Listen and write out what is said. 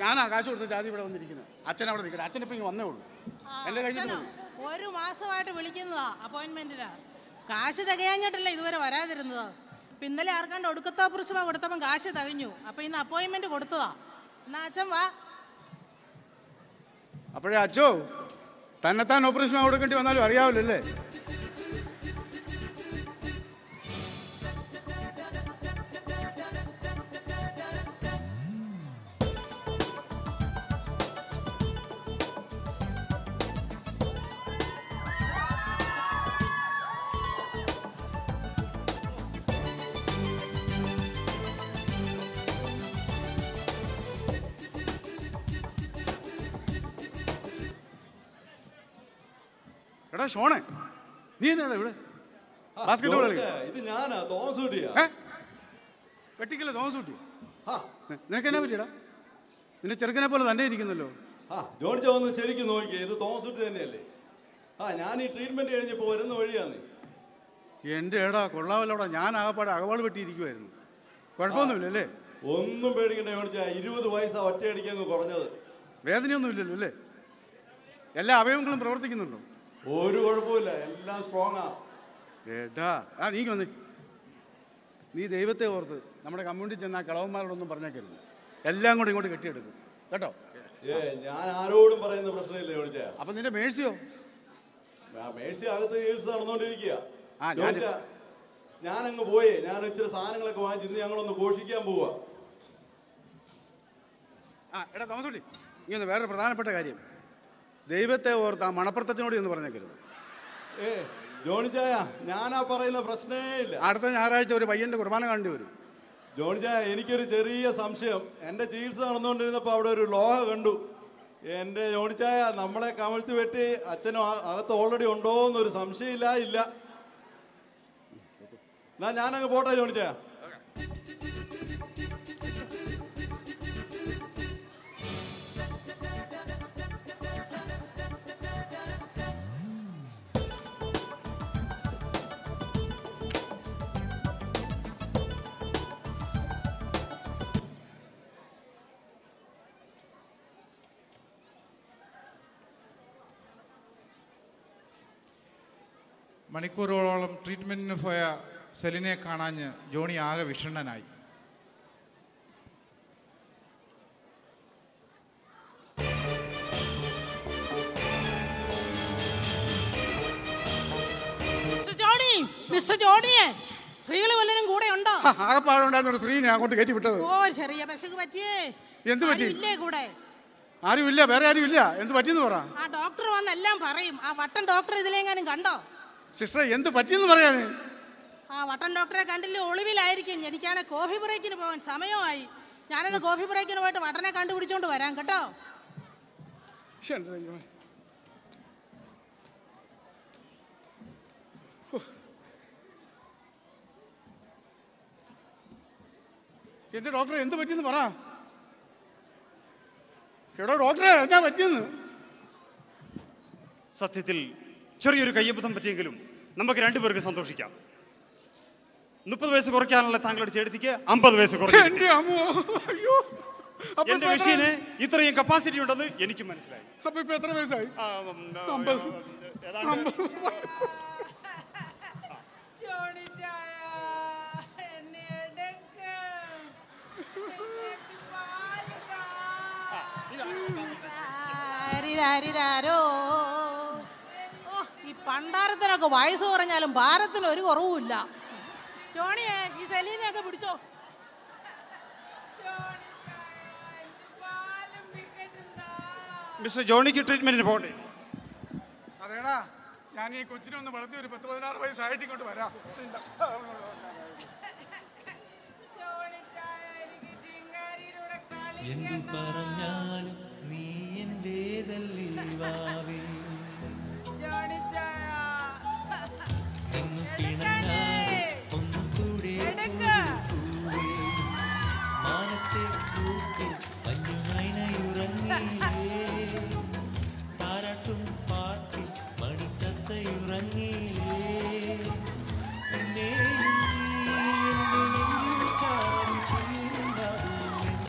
ഞാനാ കാശ് കൊടുത്ത ജാതി ഇവിടെ വന്നിരിക്കുന്നത്. അച്ഛൻ അവിടെ നിൽക്കുന്നത്. അച്ഛനിപ്പോൾ ഇങ്ങനെ വന്നേ ഉള്ളൂ. എൻ്റെ കയ്യിൽ ഒരു മാസമായിട്ട് വിളിക്കുന്നതാ അപ്പോയിൻമെന്റിനാ. കാശ് തികയാഞ്ഞിട്ടല്ലേ ഇതുവരെ വരാതിരുന്നത്. അപ്പം ഇന്നലെ ആർക്കാണ്ട് ഒടുക്കത്തെ ഓപ്പറേഷൻ കൊടുത്തപ്പം കാശ് തികഞ്ഞു. അപ്പം ഇന്ന് അപ്പോയിൻമെന്റ് കൊടുത്തതാ. എന്നാ അച്ഛൻ വാ. അപ്പോഴേ അച്ഛോ തന്നെത്താൻ ഓപ്പറേഷൻ കൊടുക്കേണ്ടി വന്നാലും അറിയാമല്ലോ അല്ലേ? എടാ ഷോണേ, നീ എന്നാ ഇവിടെ ബാസ്കറ്റ് ബോൾ കളിക്കുക? ഇത് ഞാനാ തോമസ് കുട്ടിയാ. വെട്ടിക്കല്ലേ തോമസ് കുട്ടി? നിനക്ക് എന്നാ പറ്റിയടാ? നിന്റെ ചെറുക്കനെ പോലെ തന്നെ ഇരിക്കുന്നല്ലോ. ജോണി ചോന്ന് ശരിക്കും നോക്കിയേ, ഇത് തോമസ് കുട്ടി തന്നെയല്ലേ? ഞാൻ ഈ ട്രീറ്റ്മെന്റ് കഴിഞ്ഞപ്പോ വരുന്ന വഴിയാന്ന്. എൻ്റെ ഏടാ കൊള്ളാമല്ലോടാ. ഞാൻ ആകപ്പാടെ അകവാൾ വെട്ടിയിരിക്കുമായിരുന്നു. കുഴപ്പമൊന്നുമില്ലല്ലേ? ഒന്നും പേടിക്കണ്ട ജോണിച്ചാ, 20 വയസ്സാ ഒറ്റയടിക്കങ്ങ് കുറഞ്ഞത്. വേദനയൊന്നും ഇല്ലല്ലോ അല്ലേ? എല്ലാ അവയവങ്ങളും പ്രവർത്തിക്കുന്നുണ്ടോ? ഒരു കുഴപ്പമില്ല, എല്ലാം സ്ട്രോങ്ങാ. ഏട്ടാ നീ വന്നേ. നീ ദൈവത്തെ ഓർത്ത് നമ്മുടെ കമ്മ്യൂണിറ്റി ചെന്ന കളവന്മാരോടൊന്നും പറഞ്ഞേക്കരുത്. എല്ലാം കൂടെ ഇങ്ങോട്ട് കെട്ടിയെടുക്കും കേട്ടോ. ഞാൻ ആരോടും പറയുന്ന പ്രശ്നമില്ല ജോണിച്ചാ. അപ്പൊ നിന്റെ മേഴ്സിയോ? മേഴ്സി അകത്ത് ചികിത്സ നടന്നുകൊണ്ടിരിക്കുക. ഞാനങ്ങ് പോയേ, ഞാൻ ഇച്ചിരി സാധനങ്ങളൊക്കെ വാങ്ങിച്ച് ഇന്ന് ഞങ്ങളൊന്ന് ഘോഷിക്കാൻ പോവാ. എടാ തോമസുട്ടി, ഇങ്ങനെ വേറൊരു പ്രധാനപ്പെട്ട കാര്യം, ദൈവത്തെ ഓർത്ത് ആ മണപ്പുറത്തച്ഛനോട് എന്ന് പറഞ്ഞേക്കരുത്. ജോണിച്ചായ, ഞാനാ പറയുന്ന പ്രശ്നേ ഇല്ല. അടുത്ത ഞായറാഴ്ച ഒരു പയ്യന്റെ കുർബാന കാണേണ്ടി വരും. ജോണിച്ചായ, എനിക്കൊരു ചെറിയ സംശയം. എൻ്റെ ചികിത്സ നടന്നുകൊണ്ടിരുന്നപ്പോൾ അവിടെ ഒരു ലോഹ കണ്ടു. എൻ്റെ ജോണിച്ചായ, നമ്മളെ കമഴ്ത്തി വെട്ടി അച്ഛനും അകത്ത് ഓൾറെഡി ഉണ്ടോ എന്നൊരു സംശയമില്ല. എന്നാ ഞാനങ്ങ് പോട്ടെ ജോണിച്ചായ. മണിക്കൂറുകളോളം ട്രീറ്റ്മെൻറ്റിന് പോയ സെലിനെ കാണാഞ്ഞ് ജോണി ആകെ വിഷണ്ണനായി. സ്ത്രീകൾ വല്ലരും കൂടെ ഉണ്ടോ? ആകെപ്പാടുണ്ടായിരുന്ന സ്ത്രീനെ അങ്ങോട്ട് കയറ്റി വിട്ടത്. ഓ ചെറിയ പെശക് പറ്റിയേ. എന്ത് പറ്റി? കൂടെ ആരുമില്ല, വേറെ ആരുമില്ല. എന്ത് പറ്റിയെന്ന് പറ. ആ ഡോക്ടർ വന്നെല്ലാം പറയും. ആ വട്ടൻ ഡോക്ടർ ഇതിലെങ്ങാനും കണ്ടോ? സിസ്റ്റർ, എന്ത് പറ്റിയെന്ന് പറയാന്? ആ വട്ടൻ ഡോക്ടറെ കണ്ടില്ലേ? ഒളിവിലായിരിക്കും. എനിക്കാണ് കോഫി ബ്രേക്കിന് പോകാൻ സമയമായി. ഞാനൊന്ന് കോഫി ബ്രേക്കിന് പോയിട്ട് വട്ടനെ കണ്ടുപിടിച്ചോണ്ട് വരാം കേട്ടോ. എന്റെ ഡോക്ടറെ എന്ത് പറ്റിയെന്ന് പറ. എടോ ഡോക്ടറെ, എന്നാ പറ്റിയെന്ന്? സത്യത്തിൽ ചെറിയൊരു കയ്യബദ്ധം പറ്റിയെങ്കിലും നമുക്ക് രണ്ടുപേർക്ക് സന്തോഷിക്കാം. 30 വയസ്സ് കുറയ്ക്കാനുള്ള താങ്കളുടെ ചേട്ടത്തിക്ക് 50 വയസ്സ് കുറയ്ക്കും. എന്റെ മെഷീന് ഇത്രയും കപ്പാസിറ്റി ഉണ്ടെന്ന് എനിക്ക് മനസ്സിലായി. അപ്പൊ ഇപ്പൊ എത്ര വയസ്സായി? ഈ പണ്ടാരത്തിനൊക്കെ വയസ്സ് കുറഞ്ഞാലും ഭാരത്തിന് ഒരു കുറവുമില്ല. ജോണിയെ, ഈ സെലീനയൊക്കെ പിടിച്ചോ. മിസ്റ്റർ ജോണിക്ക് ട്രീറ്റ്മെന്റിന് പോകണ്ടേ? അതേടാ, ഞാൻ ഈ കൊച്ചിനെ ഒന്ന് വളർത്തി ഒരു 10-16 വയസ്സായിട്ട് ഇങ്ങോട്ട് വരാം. എന്തു പറഞ്ഞാലും നീ എന്റേതല്ലേ വാവേ.